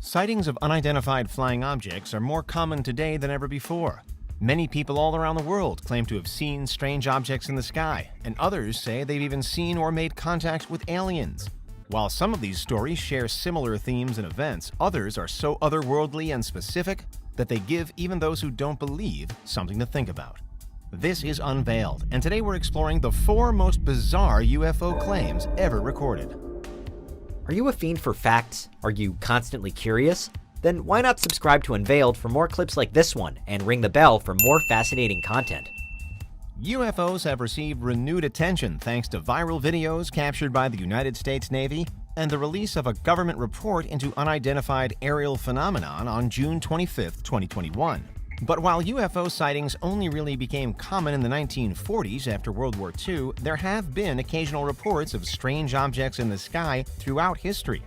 Sightings of unidentified flying objects are more common today than ever before. Many people all around the world claim to have seen strange objects in the sky, and others say they've even seen or made contact with aliens. While some of these stories share similar themes and events, others are so otherworldly and specific that they give even those who don't believe something to think about. This is Unveiled, and today we're exploring the 4 most bizarre UFO claims ever recorded. Are you a fiend for facts? Are you constantly curious? Then why not subscribe to Unveiled for more clips like this one and ring the bell for more fascinating content. UFOs have received renewed attention thanks to viral videos captured by the United States Navy and the release of a government report into unidentified aerial phenomenon on June 25, 2021. But while UFO sightings only really became common in the 1940s after World War II, there have been occasional reports of strange objects in the sky throughout history.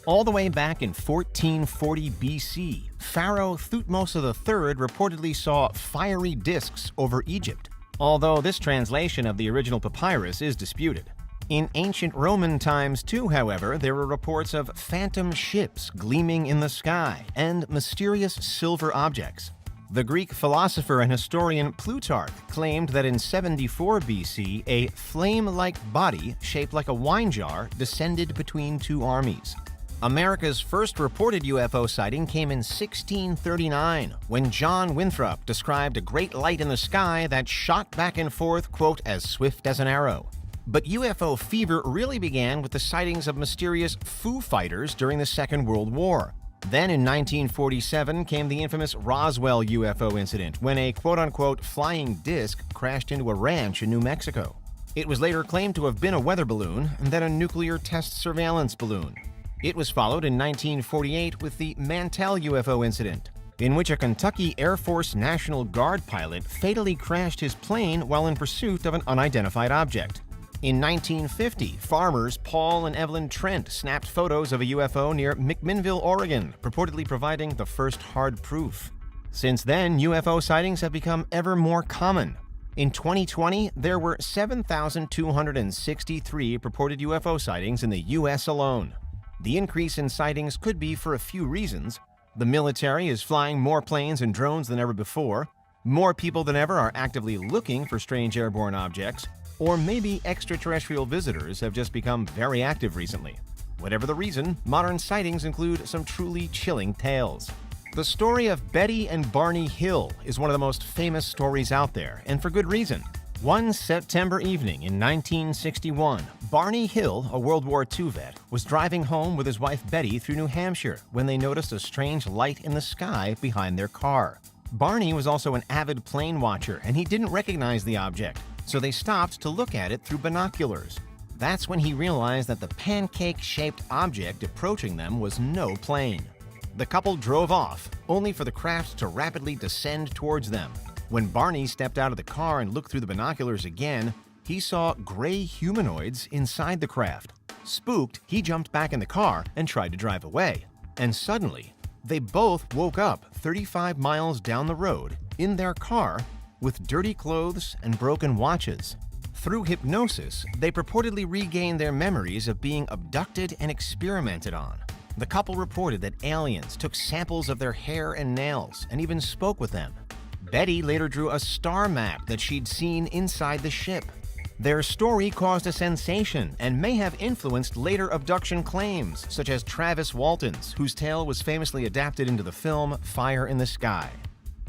All the way back in 1440 BC, Pharaoh Thutmose III reportedly saw fiery discs over Egypt, although this translation of the original papyrus is disputed. In ancient Roman times too, however, there were reports of phantom ships gleaming in the sky and mysterious silver objects. The Greek philosopher and historian Plutarch claimed that in 74 BC, a flame-like body shaped like a wine jar descended between 2 armies. America's first reported UFO sighting came in 1639, when John Winthrop described a great light in the sky that shot back and forth, quote, as swift as an arrow. But UFO fever really began with the sightings of mysterious Foo Fighters during the Second World War. Then in 1947 came the infamous Roswell Ufo Incident, when a quote-unquote flying disc crashed into a ranch in New Mexico. It was later claimed to have been a weather balloon and then a nuclear test surveillance balloon. It was followed in 1948 with the Mantel Ufo Incident, in which a Kentucky Air Force National Guard pilot fatally crashed his plane while in pursuit of an unidentified object. In 1950, farmers Paul and Evelyn Trent snapped photos of a UFO near McMinnville, Oregon, purportedly providing the first hard proof. Since then, UFO sightings have become ever more common. In 2020, there were 7,263 purported UFO sightings in the U.S. alone. The increase in sightings could be for a few reasons. The military is flying more planes and drones than ever before. More people than ever are actively looking for strange airborne objects. Or maybe extraterrestrial visitors have just become very active recently. Whatever the reason, modern sightings include some truly chilling tales. The story of Betty and Barney Hill is one of the most famous stories out there, and for good reason. One September evening in 1961, Barney Hill, a World War II vet, was driving home with his wife Betty through New Hampshire when they noticed a strange light in the sky behind their car. Barney was also an avid plane watcher, and he didn't recognize the object, so they stopped to look at it through binoculars. That's when he realized that the pancake-shaped object approaching them was no plane. The couple drove off, only for the craft to rapidly descend towards them. When Barney stepped out of the car and looked through the binoculars again, he saw gray humanoids inside the craft. Spooked, he jumped back in the car and tried to drive away. And suddenly, they both woke up 35 miles down the road in their car with dirty clothes and broken watches. Through hypnosis, they purportedly regained their memories of being abducted and experimented on. The couple reported that aliens took samples of their hair and nails and even spoke with them. Betty later drew a star map that she'd seen inside the ship. Their story caused a sensation and may have influenced later abduction claims, such as Travis Walton's, whose tale was famously adapted into the film Fire in the Sky.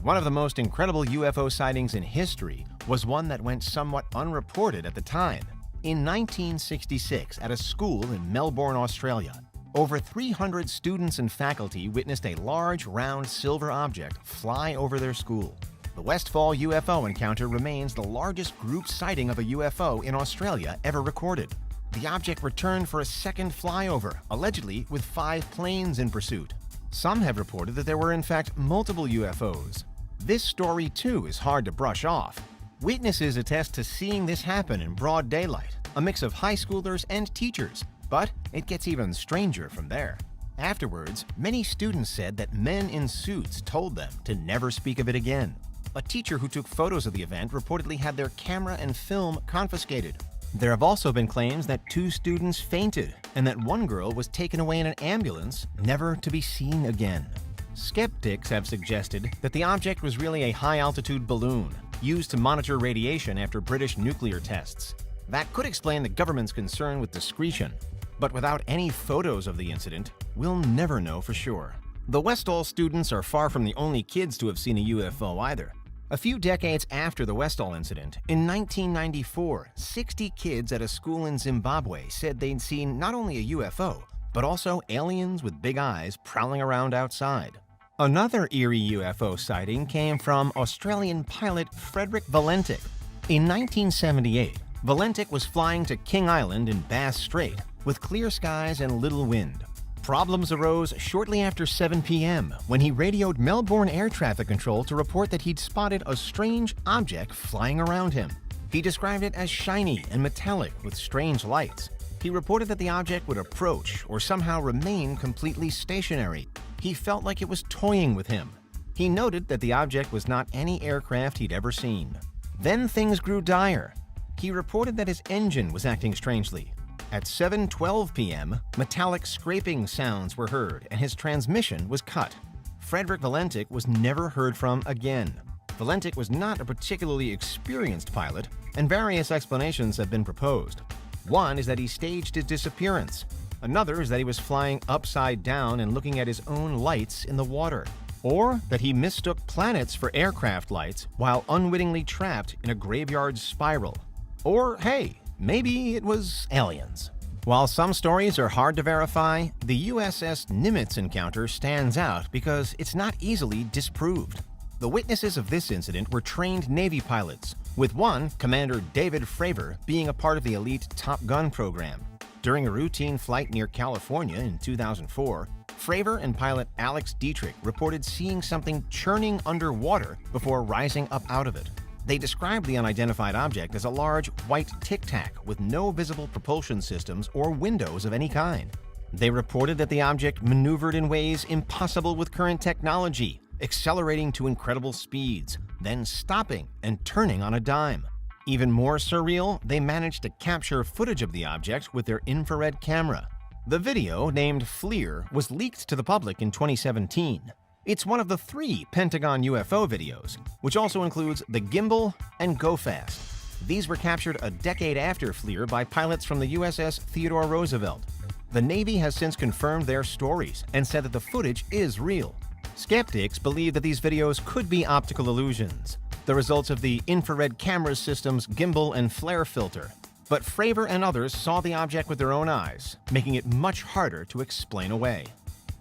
One of the most incredible UFO sightings in history was one that went somewhat unreported at the time. In 1966, at a school in Melbourne, Australia, over 300 students and faculty witnessed a large, round silver object fly over their school. The Westfall UFO encounter remains the largest group sighting of a UFO in Australia ever recorded. The object returned for a second flyover, allegedly with 5 planes in pursuit. Some have reported that there were in fact multiple UFOs. This story too is hard to brush off. Witnesses attest to seeing this happen in broad daylight, a mix of high schoolers and teachers, but it gets even stranger from there. Afterwards, many students said that men in suits told them to never speak of it again. A teacher who took photos of the event reportedly had their camera and film confiscated. There have also been claims that 2 students fainted and that one girl was taken away in an ambulance, never to be seen again. Skeptics have suggested that the object was really a high-altitude balloon used to monitor radiation after British nuclear tests. That could explain the government's concern with discretion. But without any photos of the incident, we'll never know for sure. The Westall students are far from the only kids to have seen a UFO either. A few decades after the Westall incident, in 1994, 60 kids at a school in Zimbabwe said they'd seen not only a UFO, but also aliens with big eyes prowling around outside. Another eerie UFO sighting came from Australian pilot Frederick Valentic. In 1978, Valentic was flying to King Island in Bass Strait with clear skies and little wind. Problems arose shortly after 7 p.m. when he radioed Melbourne Air Traffic Control to report that he'd spotted a strange object flying around him. He described it as shiny and metallic with strange lights. He reported that the object would approach or somehow remain completely stationary. He felt like it was toying with him. He noted that the object was not any aircraft he'd ever seen. Then things grew dire. He reported that his engine was acting strangely. At 7:12 p.m., metallic scraping sounds were heard and his transmission was cut. Frederick Valentic was never heard from again. Valentic was not a particularly experienced pilot, and various explanations have been proposed. One is that he staged his disappearance. Another is that he was flying upside down and looking at his own lights in the water. Or that he mistook planets for aircraft lights while unwittingly trapped in a graveyard spiral. Or, hey, maybe it was aliens. While some stories are hard to verify, the USS Nimitz encounter stands out because it's not easily disproved. The witnesses of this incident were trained Navy pilots, with one, Commander David Fravor, being a part of the elite Top Gun program. During a routine flight near California in 2004, Fravor and pilot Alex Dietrich reported seeing something churning underwater before rising up out of it. They described the unidentified object as a large white tic-tac with no visible propulsion systems or windows of any kind. They reported that the object maneuvered in ways impossible with current technology, accelerating to incredible speeds, then stopping and turning on a dime. Even more surreal, they managed to capture footage of the object with their infrared camera. The video, named FLIR, was leaked to the public in 2017. It's one of the 3 Pentagon UFO videos, which also includes the gimbal and go fast. These were captured a decade after FLIR by pilots from the USS Theodore Roosevelt. The Navy has since confirmed their stories and said that the footage is real. Skeptics believe that these videos could be optical illusions, the results of the infrared camera system's gimbal and flare filter. But Fravor and others saw the object with their own eyes, making it much harder to explain away.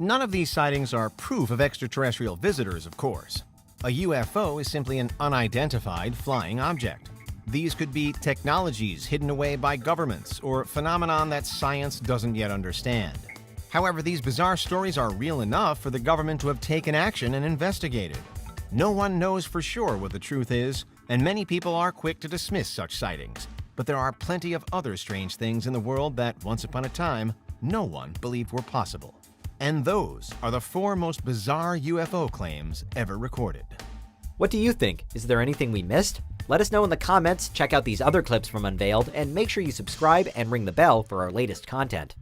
None of these sightings are proof of extraterrestrial visitors, of course. A UFO is simply an unidentified flying object. These could be technologies hidden away by governments or phenomenon that science doesn't yet understand. However, these bizarre stories are real enough for the government to have taken action and investigated. No one knows for sure what the truth is, and many people are quick to dismiss such sightings. But there are plenty of other strange things in the world that, once upon a time, no one believed were possible. And those are the 4 most bizarre UFO claims ever recorded. What do you think? Is there anything we missed? Let us know in the comments, check out these other clips from Unveiled, and make sure you subscribe and ring the bell for our latest content.